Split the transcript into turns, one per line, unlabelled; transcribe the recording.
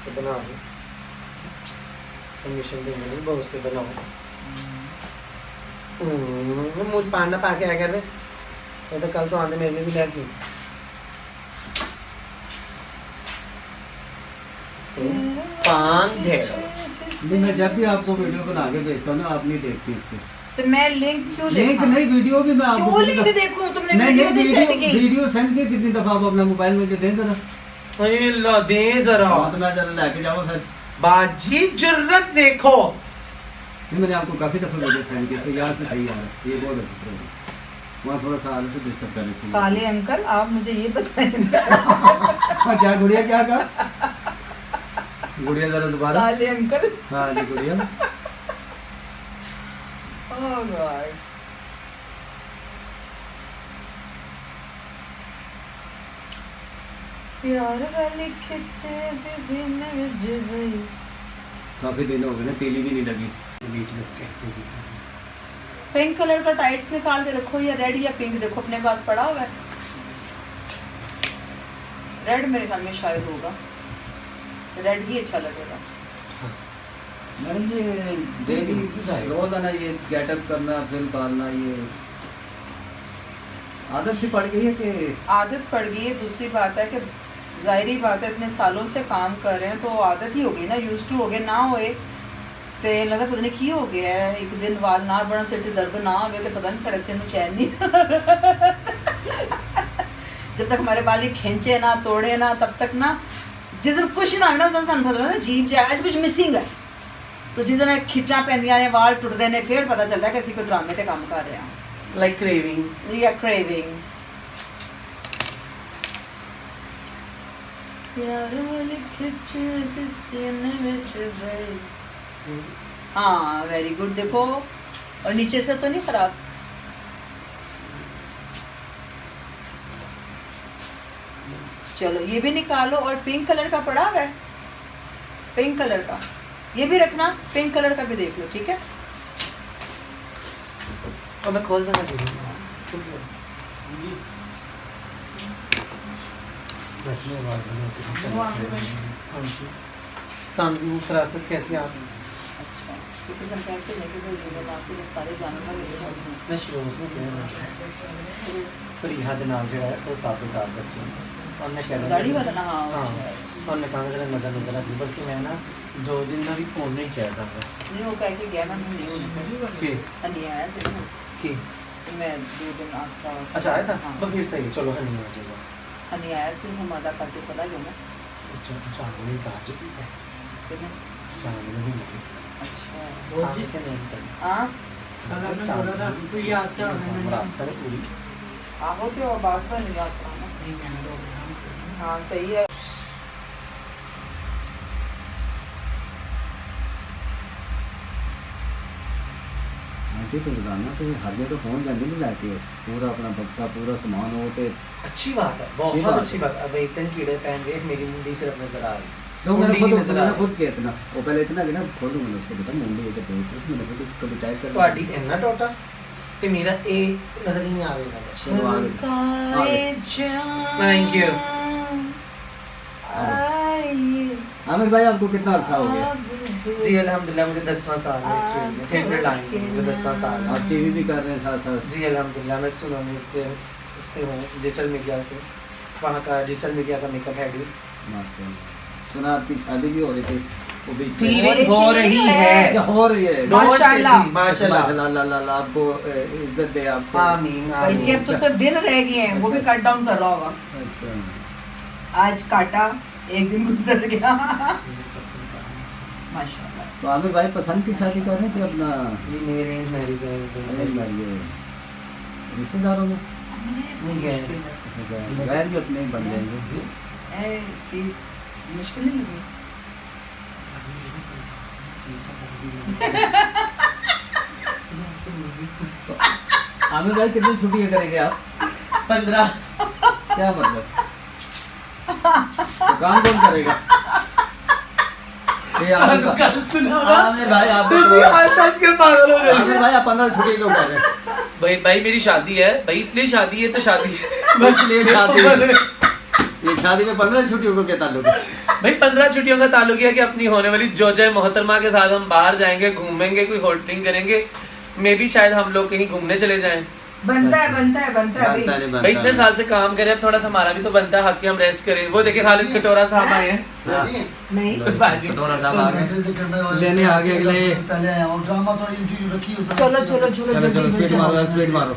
तो बना लो, परमिशन देंगे नहीं बहुत से बनाओ। मुझ पान ना पाके आया कर रहे, ये तो कल तो आंधे मेरे भी लगी। पान दे
नहीं, मैं जब भी आपको वीडियो बना के भेजता हूँ ना, आप नहीं देखती उसको।
तो मैं लिंक क्यों
लिंक नहीं, वीडियो भी मैं आपको
क्यों लिंक देखूं? तुमने
नहीं,
वीडियो भी सेंड की।
वीडियो सेंड की कितनी दफा आप अपना मोबाइल में दे जरा।
अरे ला दे जरा।
हाँ, तो मैं जरा लेके जाऊँ फिर।
बाजी जुर्रत देखो।
नहीं, मैंने आपको काफी दफा वीडियो सेंड किया, तो यहाँ से सही आ रहा है, ये बहुत अच्छा है। वहाँ थोड़ा सा आगे से डिस्टर्ब कर रहे थे।
साले अंकल आप मुझे ये बताएं।
क्या गुड़िया क्या कहा? गुड़िया जरा दोबारा।
साले अंकल।
हाँ जी गुड़िया।
ओह गॉड। प्यार वाली खिच्चे से सीने में जबई।
काफी दिन हो गए ना, तेली भी नहीं लगी।
पिंक कलर का टाइट्स निकाल के रखो, या रेड या पिंक, देखो अपने पास पड़ा हुआ है। रेड मेरे ख्याल में शायद होगा, रेड ही अच्छा लगेगा।
मैडम ये डेली रोज आना, ये गेटअप करना, फिल्म पालना, ये आदत से पड़ गई है कि?
आदत पड़ गई है। दूसरी बात है कि जाहिर ही बात है, इतने सालों से काम कर रहे हैं तो आदत ही हो गई ना, यूज टू हो गए। ना होए तो लगता पता नहीं की हो गया है। एक दिन वाल ना बड़ा, सिर से दर्द ना हो तो पता नहीं साढ़े सिर में चैन नहीं। जब तक हमारे बाल खींचे ना, तोड़े ना, तब तक ना, जिस दिन कुछ ना ना उस दिन पता जीव जाए आज कुछ मिसिंग है। तो जिस दिन खिंचा पैंदियां ने, वाल टुटते ने, फिर पता चलता है कि किसी को ड्रामे से काम कर रहे हैं।
लाइक क्रेविंग
या क्रेविंग। प्यार वाली खिच्चे से सीने में चुभई। हाँ वेरी गुड। देखो और नीचे से तो नहीं खराब। चलो ये भी निकालो। और पिंक कलर का पड़ा हुआ है, पिंक कलर का ये भी रखना, पिंक कलर का भी देख लो, ठीक है।
और मैं खोल देना सामने की फरासत कैसी आप?
अच्छा किसी ने कहते हैं कि वो बाकी के सारे जानवर ले जाते हैं।
मैं शुरू में कह रहा था फरीहा दे नाल जो है वो ताबेदार बच्चे और मैं कह रहा
गाड़ी वाला ना। हाँ
हाँ
अच्छा।
और मैं कहा जरा नजर आ गई, बल्कि मैं ना 2 दिन में भी फोन नहीं किया था।
नहीं वो कह के गया ना, नहीं
कि
हनी आया था ना
कि
मैं 2 दिन आपका।
अच्छा आया था।
हाँ।
तो फिर सही है, चलो हनी आ जाएगा।
हनी आया से हम अदा करके चला गया ना।
अच्छा चांदनी कहा जो पीता है
कितने?
चांदनी नहीं मुझे
अच्छा
चांदनी के नहीं कर
हाँ
रास्ता पूरी
आहो तो आवाज का नहीं आता ना। हाँ सही है।
आंटी तो रोजाना तो हर जगह पहुंच जाती नहीं लाती है, पूरा अपना बक्सा पूरा सामान हो तो
अच्छी बात है, बहुत अच्छी बात। अब इतने कीड़े पहन के मेरी मुंडी सिर्फ नजर आ रही।
तो मैंने खुद किया इतना, वो पहले इतना कि ना खोलूंगा मैंने उसको बेटा मुंडी ये तो मैंने खुद कभी टाइप कर
ਤੁਹਾਡੀ ਇੰਨਾ ਟੋਟਾ ਤੇ ਮੇਰਾ ਇਹ ਨਜ਼ਰ ਹੀ ਨਹੀਂ ਆ ਰਿਹਾ।
चलो आगे
थैंक यू।
आमिर भाई आपको कितना अर्सा हो गया?
जी अल्हम्दुलिल्लाह मुझे 10वां साल है इस फील्ड में, थिएटर लाइन में मुझे 10वां साल है।
आप टीवी भी कर रहे हैं साथ साथ?
जी अल्हम्दुलिल्लाह मैं सुना हूँ उसके हूँ डिजिटल मीडिया के, वहाँ का डिजिटल मीडिया का मेकअप हेड हूँ।
माशाल्लाह। सुना आपकी शादी भी हो रही थी, वो भी
फीलिंग हो रही है।
क्या हो रही है?
माशाल्लाह
माशाल्लाह
माशाल्लाह आपको इज्जत दे आपको।
आमीन
बल्कि अब तो सिर्फ दिन रह गए हैं, वो भी कट डाउन कर रहा होगा।
अच्छा
आज काटा एक दिन गुजर गया। माशाल्लाह।
तो आमिर भाई पसंद की शादी कर रहे हैं कि अपना
जी मेरी अरेंज मैरिज है।
अरेंज मैरिज है? रिश्तेदारों में
नहीं गए
गैर भी अपने ही बन जाएंगे
जी।
ए चीज मुश्किल नहीं लगी।
आमिर भाई कितनी छुट्टियां करेंगे आप?
15।
क्या मतलब? तो काम कौन करेगा? ये आमिर भाई आप
के पागल हो
आमिर भाई आप 15 छुट्टी क्यों कर रहे हैं?
भाई मेरी शादी है भाई, इसलिए शादी है तो शादी है।
बस ये शादी, ये शादी में 15 छुट्टियों को क्या ताल्लुक है?
भाई 15 छुट्टियों का ताल्लुक है कि अपनी होने वाली जोजा मोहतरमा के साथ हम बाहर जाएंगे, घूमेंगे, कोई होटलिंग करेंगे, मे भी शायद हम लोग कहीं घूमने चले जाएं।
बनता है भाई।
भाई इतने साल से काम करें, अब थोड़ा सा हमारा भी तो बनता है हक कि हम रेस्ट करें। वो देखे खालिद कटोरा साहब आए हैं।
नहीं
बाजी
कटोरा साहब आ गए, लेने आ गए अगले।
पहले आया और ड्रामा थोड़ी इंटरव्यू रखी हो
चलो
चलो चलो स्पीड मारो, स्पीड मारो।